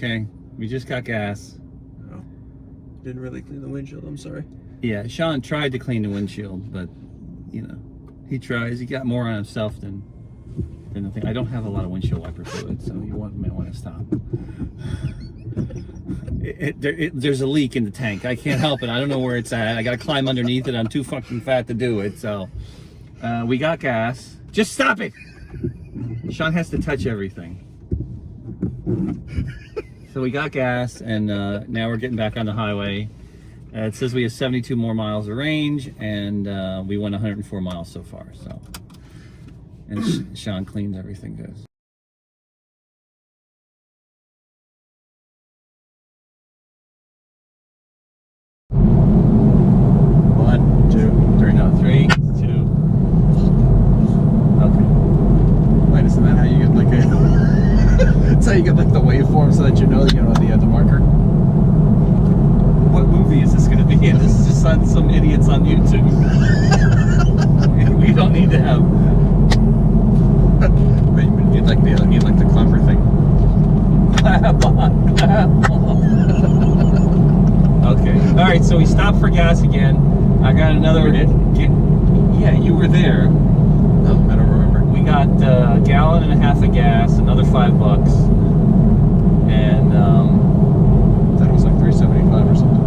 okay? We just got gas. Oh. Didn't really clean the windshield, I'm sorry. Yeah, Sean tried to clean the windshield, but, you know, he tries. He got more on himself than the thing. I don't have a lot of windshield wiper fluid, so you might want to stop. There's a leak in the tank. I can't help it. I don't know where it's at. I got to climb underneath it. I'm too fucking fat to do it, so we got gas. Just stop it! Sean has to touch everything. So we got gas, and now we're getting back on the highway. It says we have 72 more miles of range, and we went 104 miles so far. So, and Sean cleaned everything good. 1, 2, 3. No, 3, 2. Okay. Wait, isn't that how you get like a? That's how you get like the waveform so that you know the marker. What movie is this going to be in? This is just on some idiots on YouTube. We don't need to have. You'd like the clapper thing. Clap on, clap on. Okay. All right. So we stopped for gas again. I got another. Yeah, you were there. Oh, I don't remember. We got a gallon and a half of gas, another $5, and that was like $3.75 or something.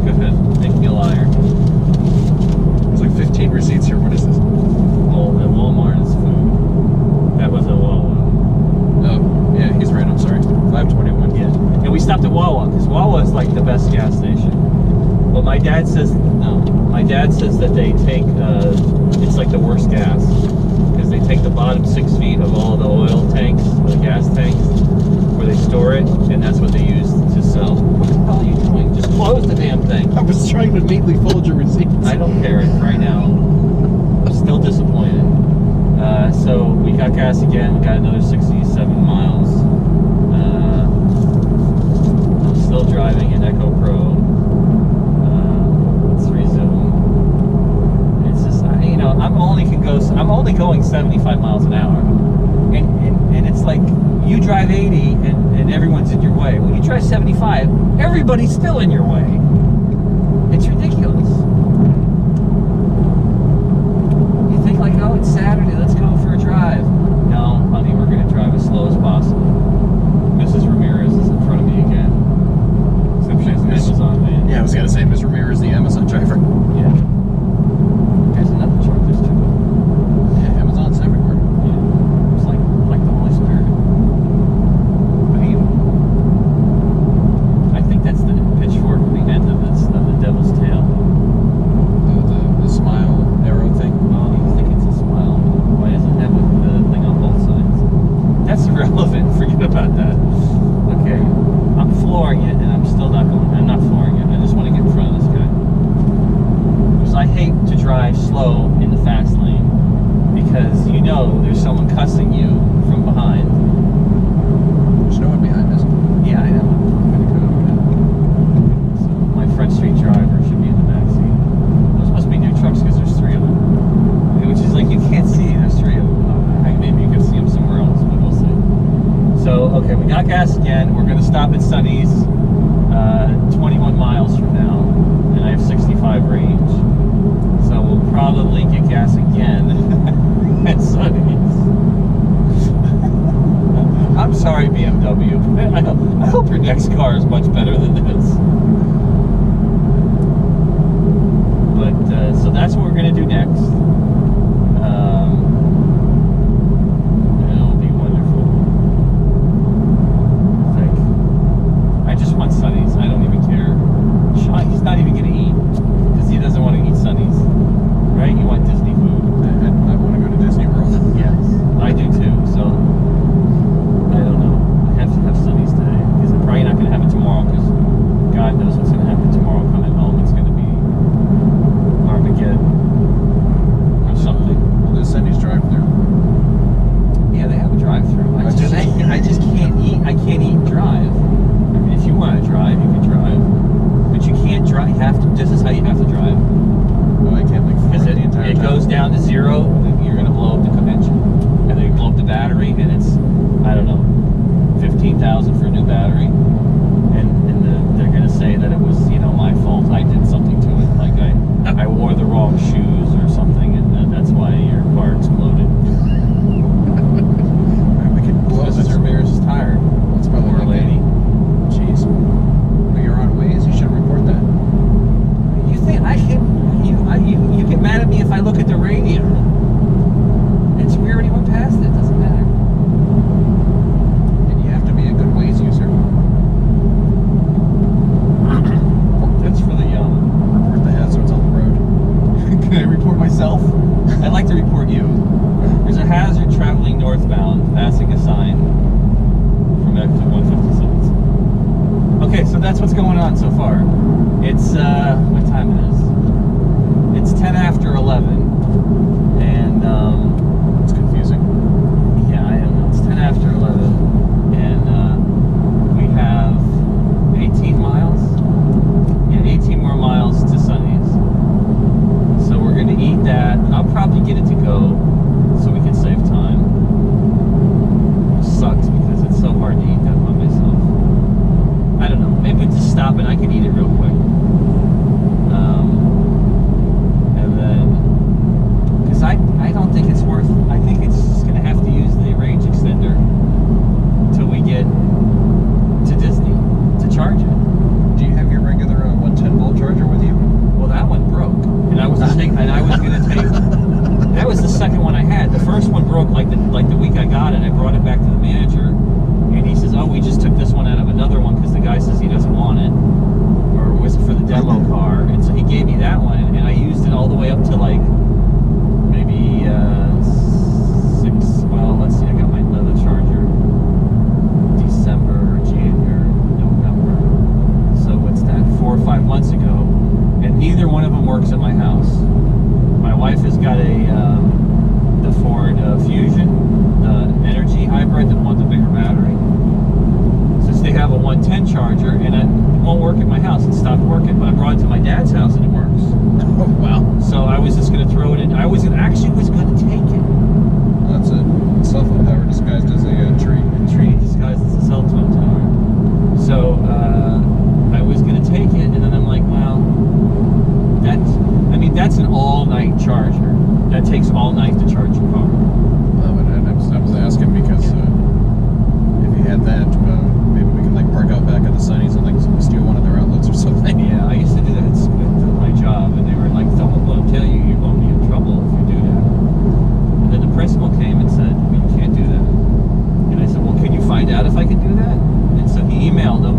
Go ahead, make me a liar. There's like 15 receipts here. What is this? Well, at Walmart is food. That was a Wawa. Oh, yeah, he's right. I'm sorry. 521. Yeah, and we stopped at Wawa because Wawa is like the best gas station. But my dad says no. My dad says that they take it's like the worst gas because they take the bottom 6 feet of all the oil tanks, the gas tanks, where they store it, and that's what they use to sell. What the hell are you doing? Just close the damn thing. I was trying to neatly fold your receipts. I don't care right now. I'm still disappointed. So we got gas again. We got another 67 miles. I'm still driving an Echo Pro. Let's resume. It's just, you know, I'm only going 75 miles an hour, and it's like you drive 80 and everyone's in your way. When you drive 75, everybody's still in your way. It's ridiculous. You think like, oh, it's Saturday, let's go for a drive. No, honey, we're going to drive as slow as possible. Mrs. Ramirez is in front of me again. Except she's an Amazon man. Yeah, I was gonna say Ms. Ramirez, the Amazon driver. Yeah. There's another truck, there's two. Yeah, Amazon's everywhere. Yeah. It's like the Holy Spirit. But even, I think that's the pitchfork at the end of the devil's tail. The smile arrow thing. Well, you think it's a smile. Why does it have the thing on both sides? That's irrelevant. Forget about that. Okay. I'm flooring it, and I'm still not going. I'm not flooring it. I just want to get in front of this guy. Because I hate to drive slow in the fast lane. Because you know there's someone cussing you from behind. There's no one behind us. Yeah, I know. I'm going to cut over now. So my Front Street driver should be in the back seat. Those must be new trucks because there's 3 of them. Which is like you can't see. There's 3 of them. Maybe you can see them somewhere else, but we'll see. So, okay, we got gas again. We're going to stop at Sunny's 21 miles from now, and I have 65 range. So we'll probably get gas again at Sunny's. I'm sorry, BMW. I hope your next car is much better than this. But, so that's what we're going to do next. It'll be wonderful. I just want Sunnies. I don't even care. Sean, he's not even going to eat because he doesn't want to eat Sunnies. Right? You want Disney food. I want to go to Disney World. Yes, I do too. So, I don't know. I have to have Sunnies today because I'm probably not going to have it tomorrow because God knows what's going to happen tomorrow coming home. It's going to be Armageddon or something. Well, there's Sunny's drive-thru. Yeah, they have a drive-thru. I just can't eat. I can't eat and drive. I mean, if you want to drive, you can drive, but you can't drive. You have to. This is how you have to drive. No, I can't like Because the entire it time. goes down to 0. You're going to blow up the convention. at the radio. We already went past it. Doesn't matter. And you have to be a good Waze user. That's for the report the hazards on the road. Can I report myself? I'd like to report you. There's a hazard traveling northbound, passing a sign from exit 156. Okay, so that's what's going on so far. It's what time it is? It's 10 after 11, and It's confusing. yeah, I don't know. It's 10 after 11, and we have 18 miles. Yeah, 18 more miles to Sunny's. So we're gonna eat that. I'll probably get it to go so we can save time. Which sucks because it's so hard to eat that by myself. I don't know. Maybe just stop and I can eat it real quick. And then, because I don't think it's worth. I think it's just gonna have to use the range extender till we get to Disney to charge it. Do you have your regular 110 volt charger with you? Well, that one broke, and I was gonna take. That was the second one I had. The first one broke like the week I got it. I brought it back to the manager, and he says, "Oh, we just took this one out of another one because the guy says he doesn't want it, or was it for the demo car?" And so he gave me that one, and I used it all the way up to like maybe 6. Well, let's see. I got my another charger. December, January, November. So what's that? 4 or 5 months ago, and neither one of them works at my house. My wife has got the Ford Fusion Energy Hybrid that wants a bigger battery. Since they have a 110 charger, and it won't work at my house, it stopped working. But I brought it to my dad's house and it works. Oh, wow. So I was just going to throw it in. I was going to take it. That's a cell phone tower disguised as a tree. A tree disguised as a cell phone tower. So I was going to take it, and then I'm like, well, that's an all-night charger. That takes all night to charge your car. I was asking because if you had that, maybe we can like park out back at the Sunnies and like steal one of their outlets or something. Yeah, I used to do that at my job, and they were like, "Someone will tell you you're going to be in trouble if you do that." And then the principal came and said, "Well, you can't do that." And I said, "Well, can you find out if I can do that?" And so he emailed them,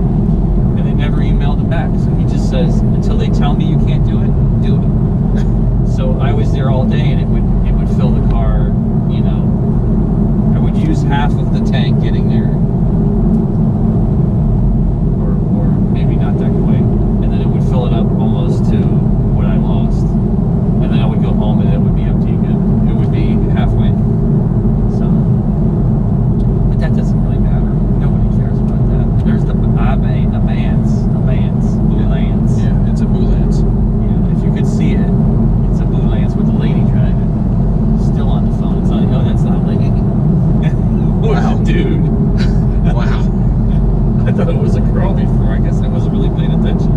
and they never emailed him back. So he just says, "Until they tell me you can't do it, do it." So I was there all day, and it would fill the car. You know, I would use half of the tank getting there, or maybe not that quite, and then it would fill it up almost to what I lost, and then I would go home and it would be empty again. It would be halfway. So, but that doesn't really matter. Nobody cares about that. There's the Abans, Boulans. Yeah, it's a Boulans. Yeah, if you could see it, it's a Boulans with a lady driving. Still on the phone. It's like, oh, that's not a lady. Wow. Dude. Wow. I thought it was a girl before. I guess I wasn't really paying attention.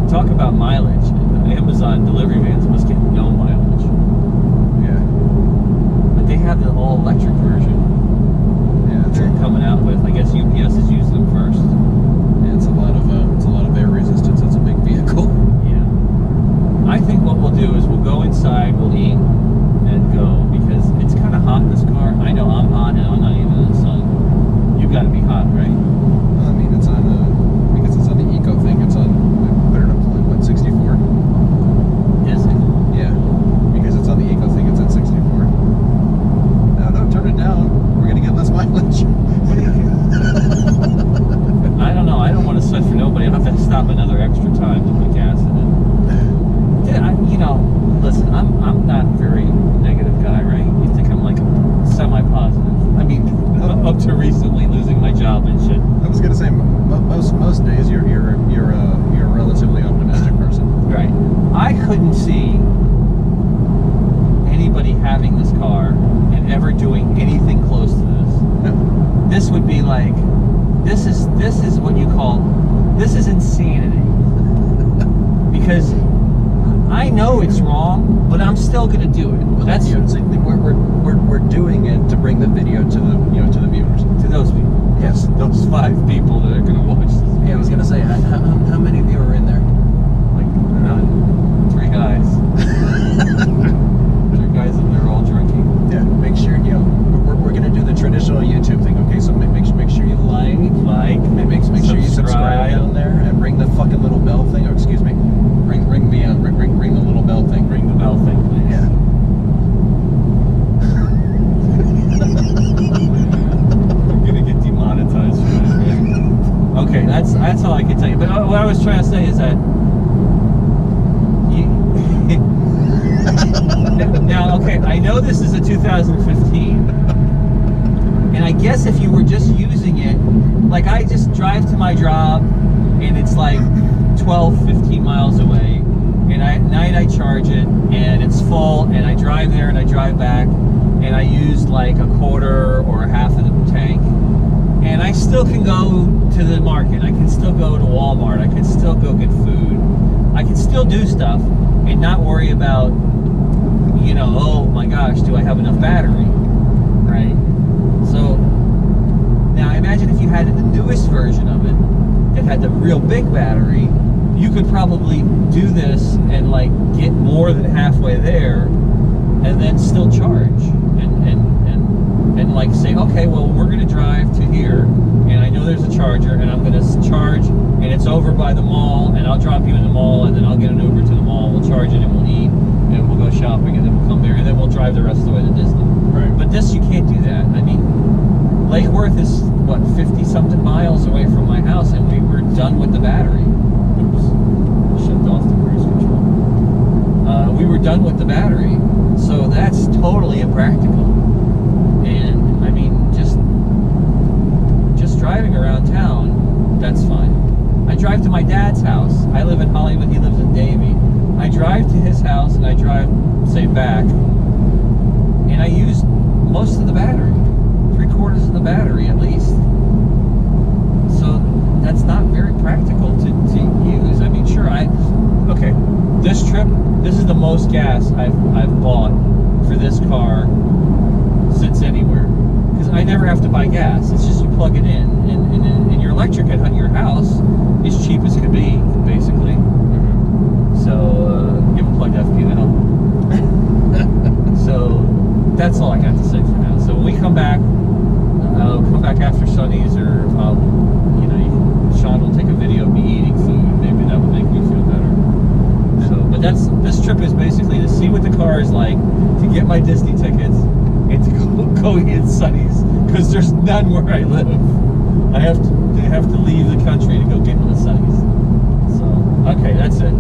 Talk about mileage. Amazon delivery vans must get no mileage. Yeah. But they have the all electric version. Yeah. They're coming out with. I guess UPS is using them first. Yeah, it's a lot of air resistance. It's a big vehicle. Yeah. I think what we'll do is we'll go inside, we'll eat, and go, because it's kind of hot in this car. I know I'm hot, and I'm not even in the sun. You've got to be hot, right? I mean, it's on because it's on the eco thing. It's on. Put it up to like what, 64? Is it? Yeah, because it's on the eco thing. It's at 64. No, turn it down. We're gonna get less mileage. What do you care? I don't know. I don't want to sweat for nobody. I'll have to stop another extra time to put gas in it. Listen, I'm not a very negative guy, right? You think I'm like semi-positive. I mean, up to recently losing my job and shit. I was gonna say most days you're a relatively optimistic person. Right. I couldn't see anybody having this car and ever doing anything close to this. No. This would be like, this is what you call, this is insanity. Because I know it's wrong, but I'm still gonna do it. Well, That's we're doing it to bring the video to the to the viewers. to those people. Yes. Those 5 people that are gonna watch this. Yeah, I was gonna say how many of you are in there? Like none. 3 guys. can tell you. But what I was trying to say is that now, okay, I know this is a 2015, and I guess if you were just using it, like I just drive to my job, and it's like 12, 15 miles away, and at night I charge it, and it's full, and I drive there and I drive back, and I use like a quarter or half of the tank, and I still can go to the market, I can still go to Walmart, I can still go get food, I can still do stuff and not worry about, you know, oh my gosh, do I have enough battery, right? So now imagine if you had the newest version of it that had the real big battery, you could probably do this and like get more than halfway there and then still charge and like say, okay, well, we're going to drive to here, and I know there's a charger, and I'm going to charge, and it's over by the mall, and I'll drop you in the mall, and then I'll get an Uber to the mall, we'll charge it, and we'll eat, and we'll go shopping, and then we'll come there, and then we'll drive the rest of the way to Disney. Right. But this, you can't do that. I mean, Lake Worth is, what, 50-something miles away from my house, and we were done with the battery. Oops. Shut off the cruise control. We were done with the battery, so that's totally impractical. And I mean, just driving around town, that's fine. I drive to my dad's house. I live in Hollywood, he lives in Davie. I drive to his house and I drive, say, back, and I use most of the battery, 3/4 of the battery at least. So that's not very practical to use. I mean, sure, okay, this trip, this is the most gas I've bought for this car since anywhere, because I never have to buy gas. It's just you plug it in, and your electric at your house is cheap as could be, basically. So give a plug to FP now. So that's all I got to say for now. So when we come back, I'll come back after Sunny's, or you know, Sean will take a video of me eating food. Maybe that would make me feel better. So, but this trip is basically to see what the car is like, to get my Disney tickets, and to go eat Sunny's, because there's none where I live. I have to leave the country to go get to the Sunny's. So, okay, that's it.